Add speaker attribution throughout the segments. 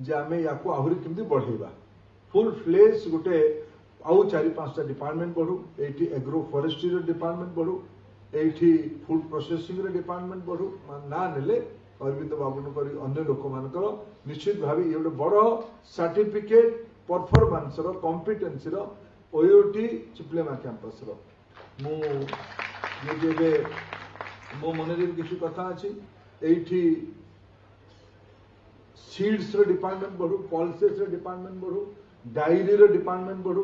Speaker 1: जे आम या आहरी केमती बढ़ेगा फुल फ्लेज गोटे आउ 4-5टा डिपार्टमेंट बढ़ू ये एग्रो फॉरेस्ट्री डिपार्टमेंट बढ़ू ये फूड प्रोसेसिंग डिपार्टमेंट बढ़ू ना नेले अरविंद बाबू अन्य लोक मानकर निश्चित भाव ये गोटे बड़ सर्टिफिकेट परफॉर्मेंस कॉम्पिटेंसी ओयोटी चिपलेमा कैंपस मुझे मो मन किसी कथा अच्छी सीड्स डिपार्टमेंट बढ़ू पल्सेस डिपार्टमेंट बढ़ू डायरी डिपार्टमेंट बढ़ू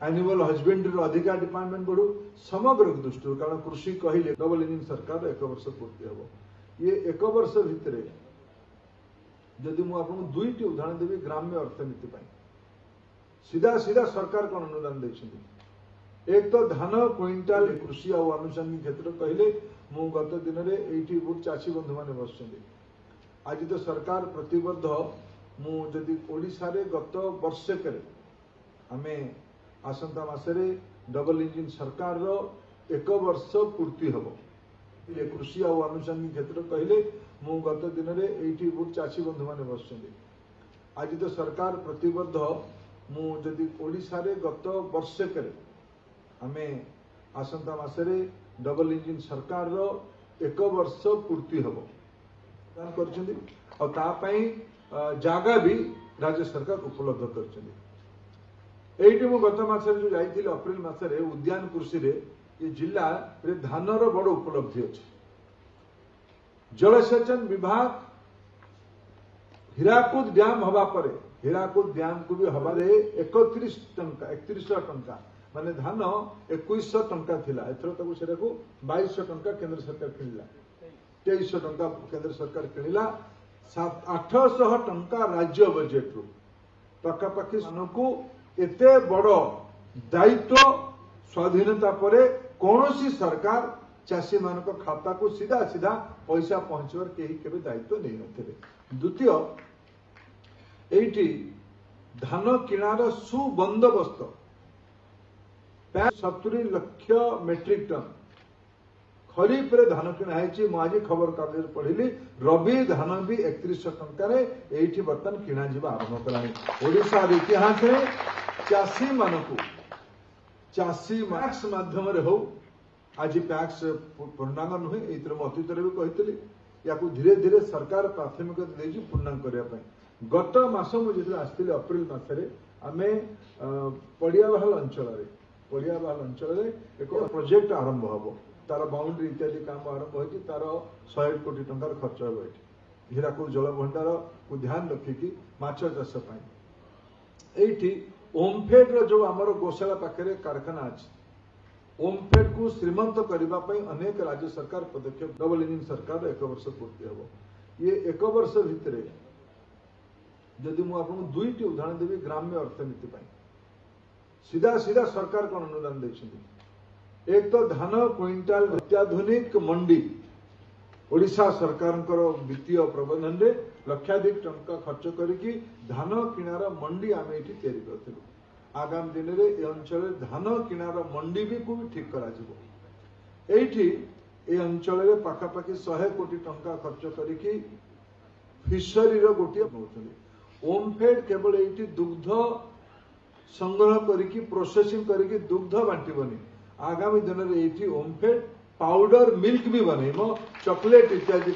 Speaker 1: एनिमल हजबेंड्री अधिकार डिपार्टमेंट बढ़ू समग्र दृष्टि कारण कृषि कहले डबल इंजिन सरकार 1 वर्ष पूर्ति हम ये 1 वर्ष भितर जदि मुझे दुईटी उदाहरण देवी ग्राम्य अर्थनीति सीधा सीधा सरकार कौन अनुदान देते एक तो धान क्विंटाल कृषि और आनुषंगिक क्षेत्र कहले मु गत दिन में ये बहुत चाषी बंधु मैंने बस आज तो सरकार प्रतिबद्ध मुझे ओडिशा रे गत वर्षक आम आसंता मासरे डबल इंजिन सरकार 1 वर्ष पूर्ति हम कृषि और आनुषंगिक क्षेत्र कहले मु गत दिन में ये बहुत चाषी बंधु मैंने बस आज तो सरकार प्रतिबद्ध मुझे ओडिशा रे गत वर्षक आम आसंता मासरे डबल इंजिन सरकार 1 वर्ष पूर्ति हम कर जागा भी राज्य सरकार उपलब्ध कर गत मासरे जो जाइए अप्रैल मासरे उद्यान कृषि रे ये जिला रे धानर बड़ उपलब्धि अच्छे जलसेचन विभाग हीराकुद डैम हवा पर हीराकुद डैम को भी हवा 31 टंका माने धान 2100 टंका थिला एथरो तको सेरा को 2200 टंका केंद्र सरकार किनिला 2300 टंका केंद्र सरकार किनिला 800 टंका राज्य बजेट रु पाखापाखि को एते बड़ दायित्व स्वाधीनता परे कौनसी सरकार चाषी मान खाता को सीधा सीधा पैसा पहुंचवर कहीं केबे दायित्व नहीं नथिले द्वितीय एठी धान किणार सुबंदोबस्त 70 लाख मेट्रिक टन खरीफ रे धान किणा आज खबर कागज पढ़ी रबी धान भी 3100 टंकार ये बर्तमान किणा आरंभ कला इतिहास चाषी मानक चाषी पैक्स माध्यम हो आज पैक्स पूर्णांग नुहे ये अतीत भी कही या धीरे धीरे सरकार प्राथमिकता देगी पूर्णांग करने गत मास मुझे आसती अप्रैल मसरे आम पड़ियाबाहल अंचल एक प्रोजेक्ट आरंभ हम तार बाउंड्री इत्यादि काम आरंभ हो तार 100 कोटी टंकार खर्च हो हीराकुद जल भंडार को ध्यान रखिकी माछ चाष ये ओमफेड जो आमर गोशाला पाखे कारखाना अच्छे ओमफेड को श्रीमंत करने अनेक राज्य सरकार पदक्षेप डबल इंजिन सरकार 1 वर्ष पूर्ति हम ये 1 वर्ष भितर जदि मुझे दुईटी उदाहरण देवी ग्राम्य अर्थनीति सीधा सीधा सरकार कौन अनुदान देते एक तो धान क्विंटाल अत्याधुनिक मंडी ओडिशा सरकार वित्तीय प्रबंधन रे लक्षाधिक टंका खर्च करके धान किणार मंडी आम ये तैयारी आगामी दिन में ये अंचल धान किणार मंडी भी को भी ठीक करा ये अंचल पाखापाखि 100 कोटी टंका खर्च करके फिशरी गोटे ओमफेड केवल ये दुग्ध संग्रह करके प्रोसेसिंग करके दुग्ध बांटबनी आगामी दिन में ये ओमफेड पाउडर मिल्क भी बनेम चॉकलेट इत्यादि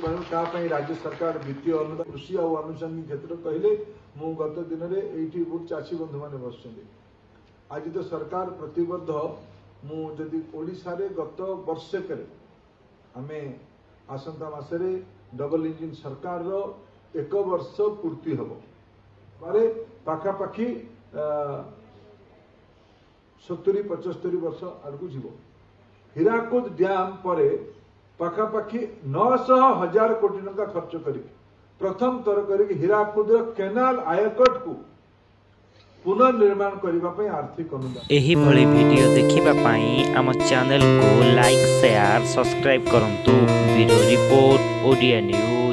Speaker 1: राज्य सरकार वित्तीय अनुदान कृषि और आनुषंगिक क्षेत्र कहले मु गत दिन में ये बहुत चाषी बंधु मैंने बस आज तो सरकार प्रतिबद्ध मुझे ओडिशा रे गत वर्षक आम आसंता मासरे डबल इंजिन सरकार 1 वर्ष पूर्ति हम पाखापाखि 70-75 वर्ष आड़क जीव हीराकुद डैम पर पाखापाखि 900,000 कोटी टंका खर्च कर प्रथम थर कर हीराकुद केनाल आयकट को पुनर्निर्माण करने आर्थिक अनुदान
Speaker 2: एही भली वीडियो देखिबा पाई आम चैनल को लाइक शेयर सब्सक्राइब करंतु। Bureau report Odia news.